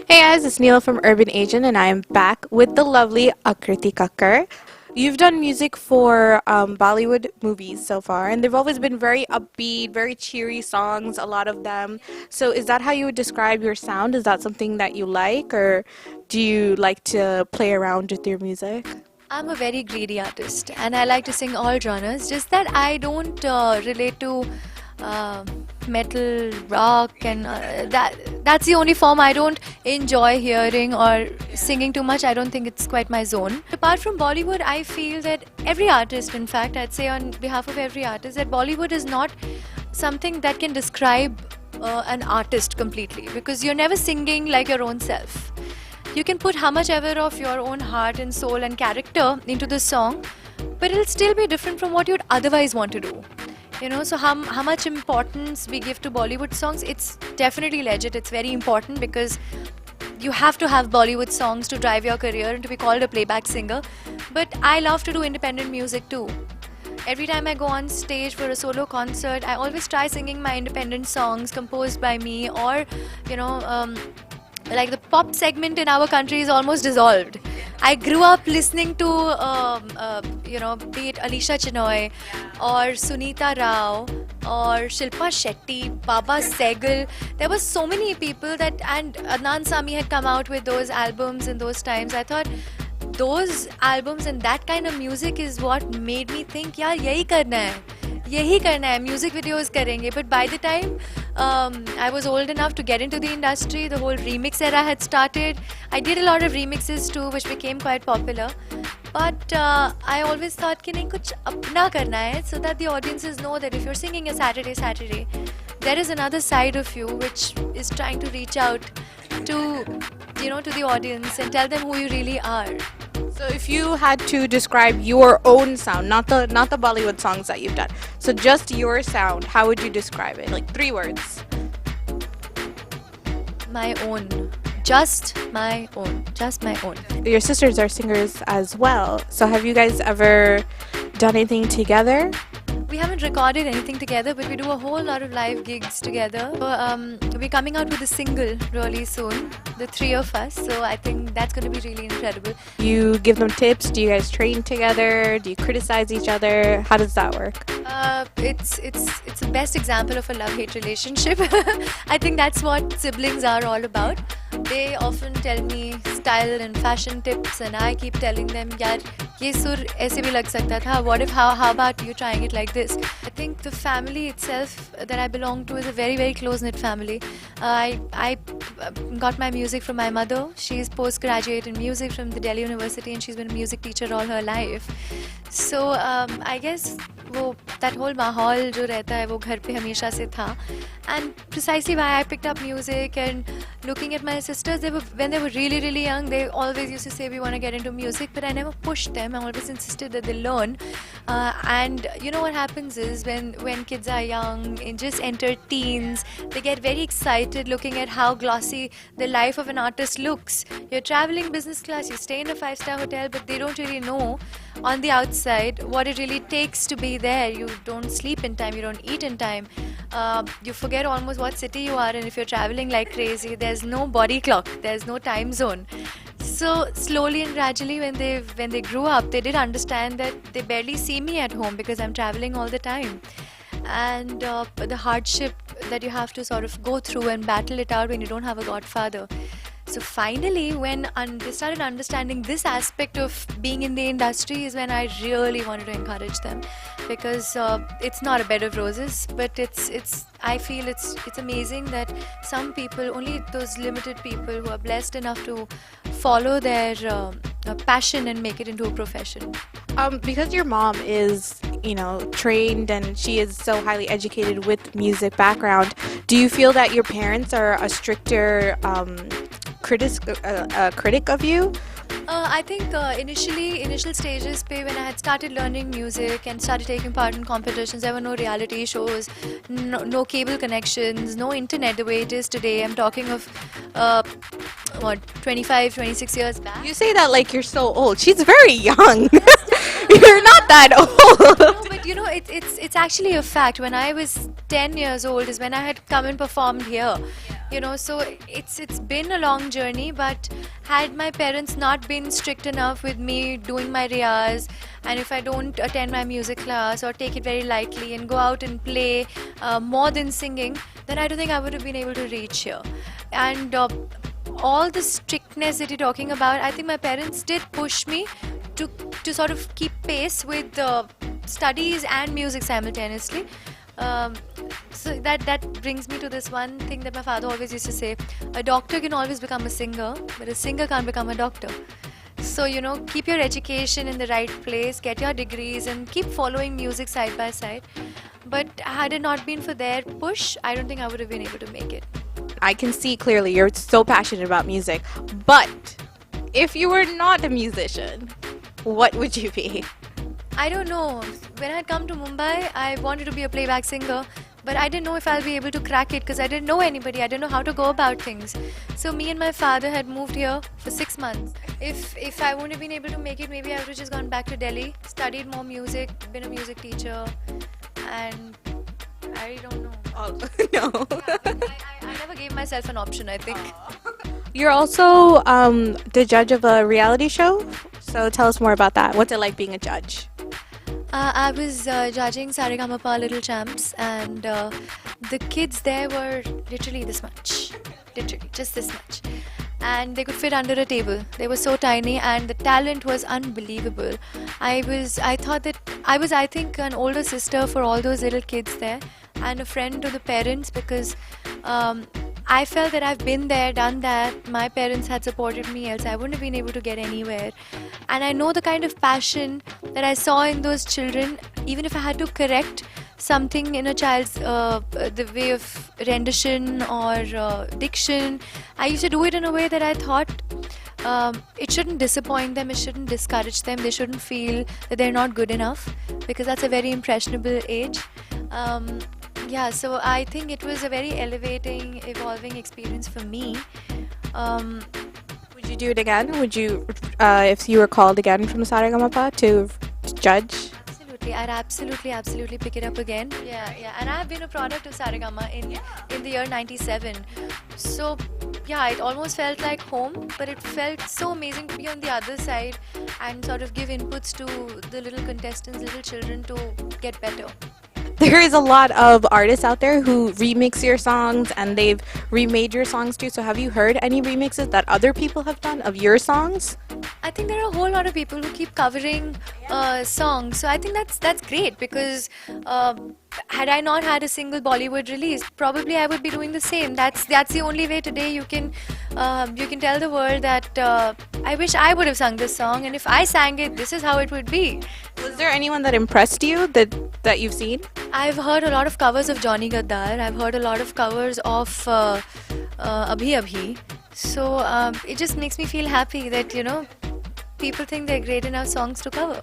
Hey guys, it's Nila from Urban Agent, and I am back with the lovely Akriti Kakkar. You've done music for Bollywood movies so far, and they've always been very upbeat, very cheery songs, a lot of them. So, is that how you would describe your sound? Is that something that you like, or do you like to play around with your music? I'm a very greedy artist and I like to sing all genres, just that I don't relate to uh, metal, rock, and that's the only form I don't enjoy hearing or singing too much. I don't think it's quite my zone. Apart from Bollywood, I feel that every artist, in fact, I'd say on behalf of every artist, that Bollywood is not something that can describe an artist completely, because you're never singing like your own self. You can put how much ever of your own heart and soul and character into the song, but it'll still be different from what you'd otherwise want to do. So how much importance we give to Bollywood songs, it's definitely legit. It's very important because you have to have Bollywood songs to drive your career and to be called a playback singer. But I love to do independent music too. Every time I go on stage for a solo concert, I always try singing my independent songs composed by me, or you know um, like the pop segment in our country is almost dissolved. I grew up listening to, be it Alisha Chinoy or Sunita Rao or Shilpa Shetty, Baba Sehgal. There were so many people that, and Adnan Sami had come out with those albums in those times. I thought those albums and that kind of music is what made me think, यार यही करना है, music videos करेंगे. But by the time I was old enough to get into the industry, the whole remix era had started. I did a lot of remixes too, which became quite popular. But I always thought कि नहीं, कुछ अपना करना है, so that the audiences know that if you're singing a Saturday, there is another side of you which is trying to reach out to, to the audience and tell them who you really are. So, if you had to describe your own sound, not the Bollywood songs that you've done, so just your sound, how would you describe it? Like 3 words. My own. Just my own. Just my own. Your sisters are singers as well. So, have you guys ever done anything together? We haven't recorded anything together, but we do a whole lot of live gigs together. So, we're coming out with a single really soon, the three of us. So I think that's going to be really incredible. You give them tips? Do you guys train together? Do you criticize each other? How does that work? It's the best example of a love-hate relationship. I think that's what siblings are all about. They often tell me style and fashion tips, and I keep telling them, यार ये सुर ऐसे भी लग सकता था. What if how about you trying it like this? I think the family itself that I belong to is a very, very close-knit family. I got my music from my mother. She's postgraduate in music from the Delhi University, and she's been a music teacher all her life. So I guess that whole माहौल जो रहता है वो घर पे हमेशा से था. And precisely why I picked up music, and looking at my sisters, when they were really, really young, they always used to say we want to get into music, but I never pushed them. I always insisted that they learn. And you know what happens is when kids are young and just enter teens, they get very excited looking at how glossy the life of an artist looks. You're traveling business class, you stay in a 5-star hotel, but they don't really know on the outside what it really takes to be there. You don't sleep in time, you don't eat in time. You forget almost what city you are, and if you're traveling like crazy, there's no body clock, there's no time zone. So slowly and gradually, when they grew up, they did understand that they barely see me at home because I'm traveling all the time. And the hardship that you have to sort of go through and battle it out when you don't have a godfather. So finally, when they started understanding this aspect of being in the industry, is when I really wanted to encourage them, because it's not a bed of roses, but I feel it's amazing that some people, only those limited people who are blessed enough to follow their passion and make it into a profession. Because your mom is, trained and she is so highly educated with music background, do you feel that your parents are a stricter critic of you? I think initial stages pe, when I had started learning music and started taking part in competitions, there were no reality shows, no cable connections, no internet the way it is today. I'm talking of 25, 26 years back. You say that like you're so old. She's very young. You're not that old. No, but it's actually a fact. When I was 10 years old is when I had come and performed here. So it's been a long journey, but had my parents not been strict enough with me doing my riyaz, and if I don't attend my music class or take it very lightly and go out and play more than singing, then I don't think I would have been able to reach here. And all the strictness that you're talking about, I think my parents did push me to sort of keep pace with studies and music simultaneously. Um, so that brings me to this one thing that my father always used to say: a doctor can always become a singer, but a singer can't become a doctor. So keep your education in the right place, get your degrees, and keep following music side by side. But had it not been for their push, I don't think I would have been able to make it. I can see clearly you're so passionate about music. But if you were not a musician, what would you be? I don't know. When I had come to Mumbai, I wanted to be a playback singer, but I didn't know if I'll be able to crack it because I didn't know anybody. I didn't know how to go about things. So me and my father had moved here for 6 months. If I wouldn't have been able to make it, maybe I would have just gone back to Delhi, studied more music, been a music teacher, and I really don't know. Oh, no. I never gave myself an option, I think. You're also the judge of a reality show. So tell us more about that. What's it like being a judge? I was judging Saregamapa Little Champs, and the kids there were literally this much. Literally, just this much. And they could fit under a table. They were so tiny, and the talent was unbelievable. I think, an older sister for all those little kids there, and a friend to the parents, because I felt that I've been there, done that. My parents had supported me, else I wouldn't have been able to get anywhere. And I know the kind of passion that I saw in those children. Even if I had to correct something in a child's the way of rendition or diction, I used to do it in a way that I thought it shouldn't disappoint them, it shouldn't discourage them, they shouldn't feel that they're not good enough, because that's a very impressionable age. So I think it was a very elevating, evolving experience for me. Would you do it again? Would you, if you were called again from Saregamapa to judge? Absolutely, I'd absolutely pick it up again. Yeah. And I've been a product of Saregama in the year '97. So yeah, it almost felt like home, but it felt so amazing to be on the other side and sort of give inputs to the little contestants, little children, to get better. There is a lot of artists out there who remix your songs and they've remade your songs too. So have you heard any remixes that other people have done of your songs? I think there are a whole lot of people who keep covering songs. So I think that's great, because had I not had a single Bollywood release, probably I would be doing the same. That's the only way today you can tell the world that I wish I would have sung this song, and if I sang it, this is how it would be. Was there anyone that impressed you that you've seen? I've heard a lot of covers of Johnny Gaddar. I've heard a lot of covers of Abhi Abhi. So it just makes me feel happy that people think they're great enough songs to cover.